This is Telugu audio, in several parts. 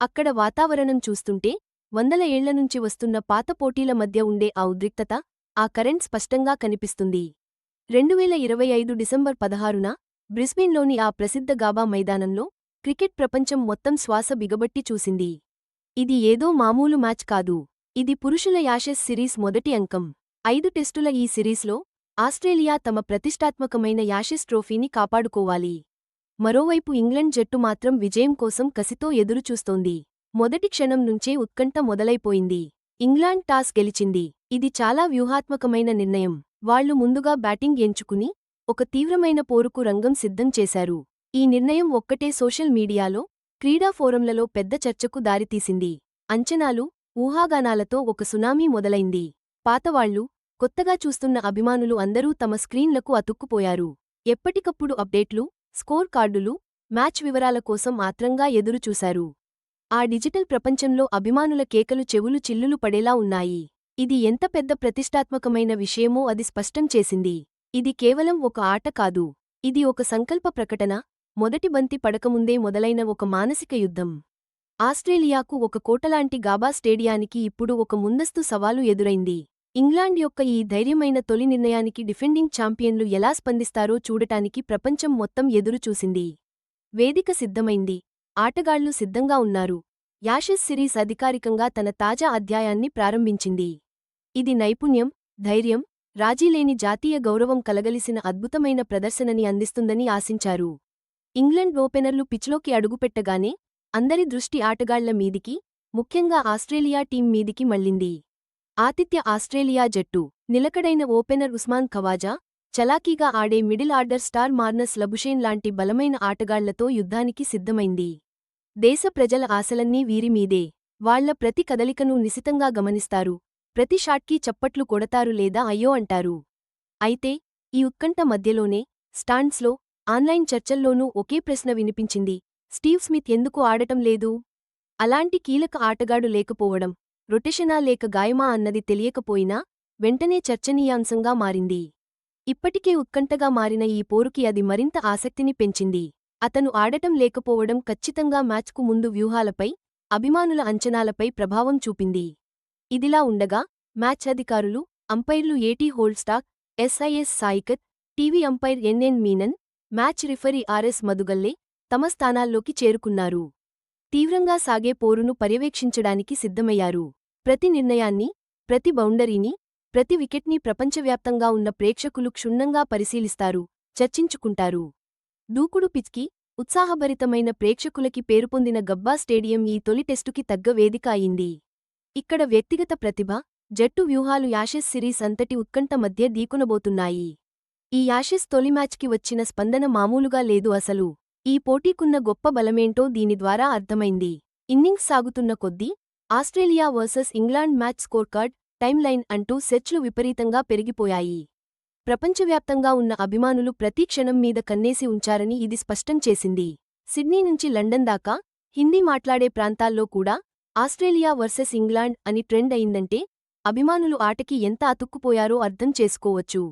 అక్కడ వాతావరణం చూస్తుంటే వందల ఏళ్ల నుంచి వస్తున్న పాత పోటీల మధ్య ఉండే ఆ ఉద్రిక్తత, ఆ కరెంట్ స్పష్టంగా కనిపిస్తుంది. 2025 డిసెంబర్ 16న బ్రిస్బేన్లోని ఆ ప్రసిద్ధ గాబా మైదానంలో క్రికెట్ ప్రపంచం మొత్తం శ్వాస బిగబట్టి చూసింది. ఇది ఏదో మామూలు మ్యాచ్ కాదు. ఇది పురుషుల యాషెస్ సిరీస్ మొదటి అంకం. 5 టెస్టుల ఈ సిరీస్లో ఆస్ట్రేలియా తమ ప్రతిష్టాత్మకమైన యాషెస్ ట్రోఫీని కాపాడుకోవాలి. మరోవైపు ఇంగ్లండ్ జట్టు మాత్రం విజయం కోసం కసితో ఎదురుచూస్తోంది. మొదటి క్షణం నుంచే ఉత్కంఠ మొదలైపోయింది. ఇంగ్లాండ్ టాస్ గెలిచింది. ఇది చాలా వ్యూహాత్మకమైన నిర్ణయం. వాళ్లు ముందుగా బ్యాటింగ్ ఎంచుకుని ఒక తీవ్రమైన పోరుకు రంగం సిద్ధం చేశారు. ఈ నిర్ణయం ఒక్కటే సోషల్ మీడియాలో, క్రీడా ఫోరంలలో పెద్ద చర్చకు దారితీసింది. అంచనాలు, ఊహాగానాలతో ఒక సునామీ మొదలైంది. పాతవాళ్లు, కొత్తగా చూస్తున్న అభిమానులు అందరూ తమ స్క్రీన్లకు అతుక్కుపోయారు. ఎప్పటికప్పుడు అప్డేట్లు, స్కోర్ కార్డులు, మ్యాచ్ వివరాల కోసం ఆత్రంగా ఎదురుచూశారు. ఆ డిజిటల్ ప్రపంచంలో అభిమానుల కేకలు చెవులు చిల్లులు పడేలా ఉన్నాయి. ఇది ఎంత పెద్ద ప్రతిష్టాత్మకమైన విషయమో అది స్పష్టం చేసింది. ఇది కేవలం ఒక ఆట కాదు. ఇది ఒక సంకల్ప ప్రకటన, మొదటి బంతి పడకముందే మొదలైన ఒక మానసిక యుద్ధం. ఆస్ట్రేలియాకు ఒక కోటలాంటి గాబా స్టేడియానికి ఇప్పుడు ఒక ముందస్తు సవాలు ఎదురైంది. ఇంగ్లాండ్ యొక్క ఈ ధైర్యమైన తొలి నిర్ణయానికి డిఫెండింగ్ ఛాంపియన్లు ఎలా స్పందిస్తారో చూడటానికి ప్రపంచం మొత్తం ఎదురుచూసింది. వేదిక సిద్ధమైంది. ఆటగాళ్లు సిద్ధంగా ఉన్నారు. యాషెస్ సిరీస్ అధికారికంగా తన తాజా అధ్యాయాన్ని ప్రారంభించింది. ఇది నైపుణ్యం, ధైర్యం, రాజీలేని జాతీయ గౌరవం కలగలిసిన అద్భుతమైన ప్రదర్శనని అందిస్తుందని ఆశించారు. ఇంగ్లండ్ ఓపెనర్లు పిచ్లోకి అడుగుపెట్టగానే అందరి దృష్టి ఆటగాళ్ల మీదికి, ముఖ్యంగా ఆస్ట్రేలియా టీం మీదికి మళ్లింది. ఆతిథ్య ఆస్ట్రేలియా జట్టు నిలకడైన ఓపెనర్ ఉస్మాన్ ఖవాజా, చలాకీగా ఆడే middle order star Marnus Labuschagne లాంటి బలమైన ఆటగాళ్లతో యుద్ధానికి సిద్ధమైంది. దేశ ప్రజల ఆశలన్నీ వీరిమీదే. వాళ్ల ప్రతి కదలికను నిశితంగా గమనిస్తారు. ప్రతి షాట్కీ చప్పట్లు కొడతారు లేదా అయ్యో అంటారు. అయితే ఈ ఉత్కంఠ మధ్యలోనే స్టాండ్స్లో, ఆన్లైన్ చర్చల్లోనూ ఒకే ప్రశ్న వినిపించింది: స్టీవ్ స్మిత్ ఎందుకు ఆడటం లేదు? అలాంటి కీలక ఆటగాడు లేకపోవడం, రొటేషనా లేక గాయమా అన్నది తెలియకపోయినా వెంటనే చర్చనీయాంశంగా మారింది. ఇప్పటికే ఉత్కంఠగా మారిన ఈ పోరుకి అది మరింత ఆసక్తిని పెంచింది. అతను ఆడటం లేకపోవడం ఖచ్చితంగా మ్యాచ్కు ముందు వ్యూహాలపై, అభిమానుల అంచనాలపై ప్రభావం చూపింది. ఇదిలా ఉండగా మ్యాచ్ అధికారులు, అంపైర్లు AT Holdstock, SIS Saikat, TV umpire NN Menon, match referee RS Madugalle తమ స్థానాల్లోకి చేరుకున్నారు. తీవ్రంగా సాగే పోరును పర్యవేక్షించడానికి సిద్ధమయ్యారు. ప్రతి నిర్ణయాన్ని, ప్రతి బౌండరీని, ప్రతి వికెట్ని ప్రపంచవ్యాప్తంగా ఉన్న ప్రేక్షకులు క్షుణ్ణంగా పరిశీలిస్తారు, చర్చించుకుంటారు. దూకుడు పిచ్కి, ఉత్సాహభరితమైన ప్రేక్షకులకి పేరుపొందిన గబ్బా స్టేడియం ఈ తొలి టెస్టుకి తగ్గ వేదిక అయింది. ఇక్కడ వ్యక్తిగత ప్రతిభ, జట్టు వ్యూహాలు యాషెస్ సిరీస్ అంతటి ఉత్కంఠ మధ్య దీకునబోతున్నాయి. ఈ యాషెస్ తొలి మ్యాచ్కి వచ్చిన స్పందన మామూలుగా లేదు అసలు. ఈ పోటీకున్న గొప్ప బలమేంటో దీని ద్వారా అర్థమైంది. ఇన్నింగ్స్ సాగుతున్న కొద్దీ Australia versus England match scorecard, timeline అంటూ సెర్చ్లు విపరీతంగా పెరిగిపోయాయి. ప్రపంచవ్యాప్తంగా ఉన్న అభిమానులు ప్రతి క్షణం మీద కన్నేసి ఉంచారని ఇది స్పష్టం చేసింది. సిడ్నీ నుంచి లండన్ దాకా, హిందీ మాట్లాడే ప్రాంతాల్లో కూడా ఆస్ట్రేలియా వర్సెస్ ఇంగ్లాండ్ అని ట్రెండ్ అయిందంటే అభిమానులు ఆటకి ఎంత అతుక్కుపోయారో అర్థం చేసుకోవచ్చు.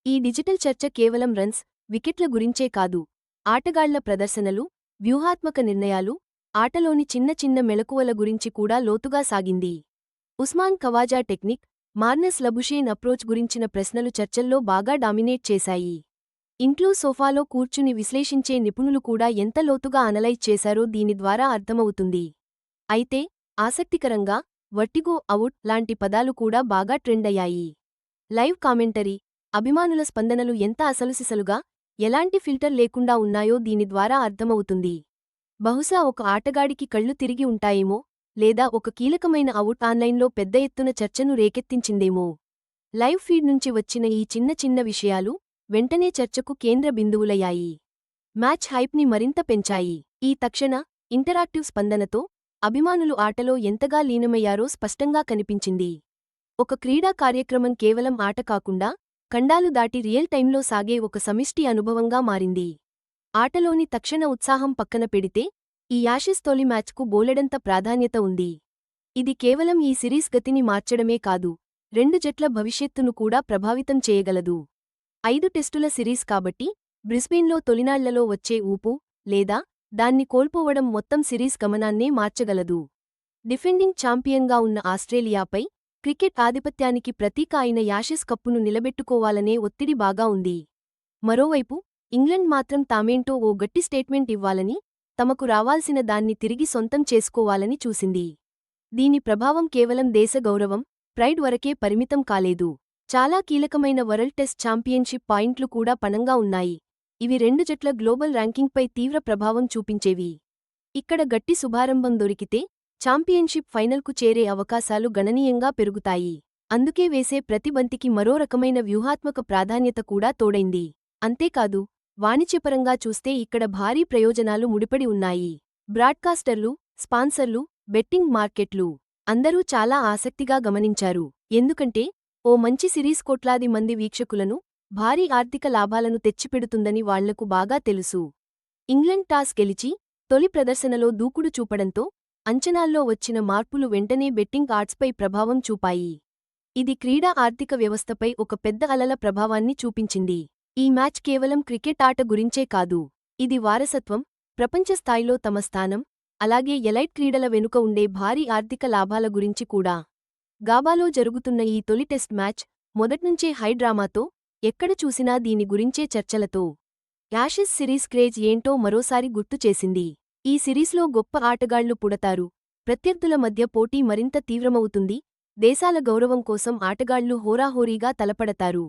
ఈ డిజిటల్ చర్చ కేవలం రన్స్, వికెట్ల గురించే కాదు. ఆటగాళ్ల ప్రదర్శనలు, వ్యూహాత్మక నిర్ణయాలు, ఆటలోని చిన్న చిన్న మెళకువల గురించి కూడా లోతుగా సాగింది. Usman Khawaja technique, Marnus Labuschagne approach గురించిన ప్రశ్నలు చర్చల్లో బాగా డామినేట్ చేశాయి. ఇంట్లో సోఫాలో కూర్చుని విశ్లేషించే నిపుణులు కూడా ఎంత లోతుగా అనలైజ్ చేశారో దీని ద్వారా అర్థమవుతుంది. అయితే ఆసక్తికరంగా వర్టిగో, అవుట్ లాంటి పదాలు కూడా బాగా ట్రెండ్ అయ్యాయి. లైవ్ కామెంటరీ, అభిమానుల స్పందనలు ఎంత అసలుసిసలుగా, ఎలాంటి ఫిల్టర్ లేకుండా ఉన్నాయో దీని ద్వారా అర్థమవుతుంది. బహుశా ఒక ఆటగాడికి కళ్ళు తిరిగి ఉంటాయేమో, లేదా ఒక కీలకమైన అవుట్ ఆన్లైన్లో పెద్ద ఎత్తున చర్చను రేకెత్తించిందేమో. లైవ్ ఫీడ్ నుంచి వచ్చిన ఈ చిన్న చిన్న విషయాలు వెంటనే చర్చకు కేంద్ర బిందువులయ్యాయి. మ్యాచ్ హైప్ని మరింత పెంచాయి. ఈ తక్షణ, ఇంటరాక్టివ్ స్పందనతో అభిమానులు ఆటలో ఎంతగా లీనమయ్యారో స్పష్టంగా కనిపించింది. ఒక క్రీడా కార్యక్రమం కేవలం ఆట కాకుండా, ఖండాలు దాటి రియల్ టైంలో సాగే ఒక సమిష్టి అనుభవంగా మారింది. ఆటలోని తక్షణ ఉత్సాహం పక్కన పెడితే ఈ యాషెస్ తొలి మ్యాచ్కు బోలెడంత ప్రాధాన్యత ఉంది. ఇది కేవలం ఈ సిరీస్ గతిని మార్చడమే కాదు, రెండు జట్ల భవిష్యత్తును కూడా ప్రభావితం చేయగలదు. 5 టెస్టుల సిరీస్ కాబట్టి బ్రిస్బేన్లో తొలినాళ్లలో వచ్చే ఊపు, లేదా దాన్ని కోల్పోవడం మొత్తం సిరీస్ గమనాన్నే మార్చగలదు. డిఫెండింగ్ ఛాంపియన్గా ఉన్న ఆస్ట్రేలియాపై క్రికెట్ ఆధిపత్యానికి ప్రతీక అయిన యాషెస్ కప్పును నిలబెట్టుకోవాలనే ఒత్తిడి బాగా ఉంది. మరోవైపు ఇంగ్లండ్ మాత్రం తామేంటో ఓ గట్టి స్టేట్మెంట్ ఇవ్వాలని, తమకు రావాల్సిన దాన్ని తిరిగి సొంతం చేసుకోవాలని చూసింది. దీని ప్రభావం కేవలం దేశ గౌరవం, ప్రైడ్ వరకే పరిమితం కాలేదు. చాలా కీలకమైన వరల్డ్ టెస్ట్ ఛాంపియన్షిప్ పాయింట్లు కూడా పణంగా ఉన్నాయి. ఇవి రెండు జట్ల గ్లోబల్ ర్యాంకింగ్పై తీవ్ర ప్రభావం చూపించేవి. ఇక్కడ గట్టి శుభారంభం దొరికితే ఛాంపియన్షిప్ ఫైనల్కు చేరే అవకాశాలు గణనీయంగా పెరుగుతాయి. అందుకే వేసే ప్రతి బంతికి మరో రకమైన వ్యూహాత్మక ప్రాధాన్యత కూడా తోడైంది. అంతేకాదు, వాణిజ్యపరంగా చూస్తే ఇక్కడ భారీ ప్రయోజనాలు ముడిపడి ఉన్నాయి. బ్రాడ్కాస్టర్లు, స్పాన్సర్లు, బెట్టింగ్ మార్కెట్లు అందరూ చాలా ఆసక్తిగా గమనించారు. ఎందుకంటే ఓ మంచి సిరీస్ కోట్లాది మంది వీక్షకులను, భారీ ఆర్థిక లాభాలను తెచ్చిపెడుతుందని వాళ్లకు బాగా తెలుసు. ఇంగ్లండ్ టాస్ గెలిచి తొలి ప్రదర్శనలో దూకుడు చూపడంతో అంచనాల్లో వచ్చిన మార్పులు వెంటనే బెట్టింగ్ ఆడ్స్పై ప్రభావం చూపాయి. ఇది క్రీడా ఆర్థిక వ్యవస్థపై ఒక పెద్ద అలల ప్రభావాన్ని చూపించింది. ఈ మ్యాచ్ కేవలం క్రికెట్ ఆట గురించే కాదు. ఇది వారసత్వం, ప్రపంచ స్థాయిలో తమ స్థానం, అలాగే ఎలైట్ క్రీడల వెనుక ఉండే భారీ ఆర్థిక లాభాల గురించి కూడా. గాబాలో జరుగుతున్న ఈ తొలి టెస్ట్ మ్యాచ్ మొదట్నుంచే హై డ్రామాతో, ఎక్కడ చూసినా దీని గురించే చర్చలతో. యాషెస్ సిరీస్ క్రేజ్ ఏంటో మరోసారి గుర్తు చేసింది. ఈ సిరీస్లో గొప్ప ఆటగాళ్లు పుడతారు, ప్రత్యర్థుల మధ్య పోటీ మరింత తీవ్రమవుతుంది, దేశాల గౌరవం కోసం ఆటగాళ్లు హోరాహోరీగా తలపడతారు.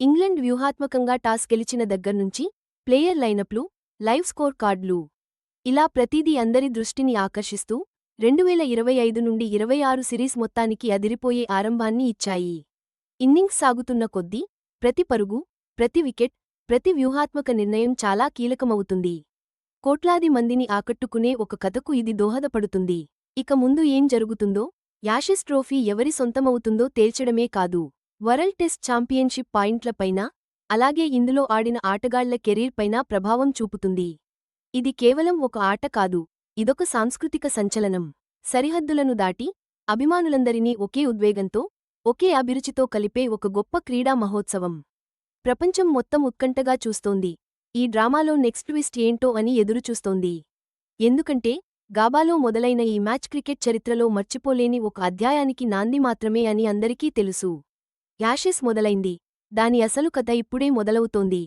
ఇంగ్లండ్ వ్యూహాత్మకంగా టాస్ గెలిచిన దగ్గర్నుంచి ప్లేయర్ లైనప్లు, లైవ్ స్కోర్ కార్డులు, ఇలా ప్రతిదీ అందరి దృష్టిని ఆకర్షిస్తూ 2025 నుండి 26 సిరీస్ మొత్తానికి అదిరిపోయే ఆరంభాన్ని ఇచ్చాయి. ఇన్నింగ్స్ సాగుతున్న కొద్దీ ప్రతి పరుగు, ప్రతి వికెట్, ప్రతి వ్యూహాత్మక నిర్ణయం చాలా కీలకమవుతుంది. కోట్లాది మందిని ఆకట్టుకునే ఒక కథకు ఇది దోహదపడుతుంది. ఇక ముందు ఏం జరుగుతుందో, యాషెస్ ట్రోఫీ ఎవరి సొంతమవుతుందో తేల్చడమే కాదు, వరల్డ్ టెస్ట్ ఛాంపియన్షిప్ పాయింట్లపైన, అలాగే ఇందులో ఆడిన ఆటగాళ్ల కెరీర్పైనా ప్రభావం చూపుతుంది. ఇది కేవలం ఒక ఆట కాదు, ఇదొక సాంస్కృతిక సంచలనం. సరిహద్దులను దాటి అభిమానులందరినీ ఒకే ఉద్వేగంతో, ఒకే అభిరుచితో కలిపే ఒక గొప్ప క్రీడా మహోత్సవం. ప్రపంచం మొత్తం ఉత్కంఠగా చూస్తోంది. ఈ డ్రామాలో నెక్స్ట్ ట్విస్ట్ ఏంటో అని ఎదురుచూస్తోంది. ఎందుకంటే గాబాలో మొదలైన ఈ మ్యాచ్ క్రికెట్ చరిత్రలో మర్చిపోలేని ఒక అధ్యాయానికి నాంది మాత్రమే అని అందరికీ తెలుసు. యాషెస్ మొదలైంది, దాని అసలు కథ ఇప్పుడే మొదలవుతోంది.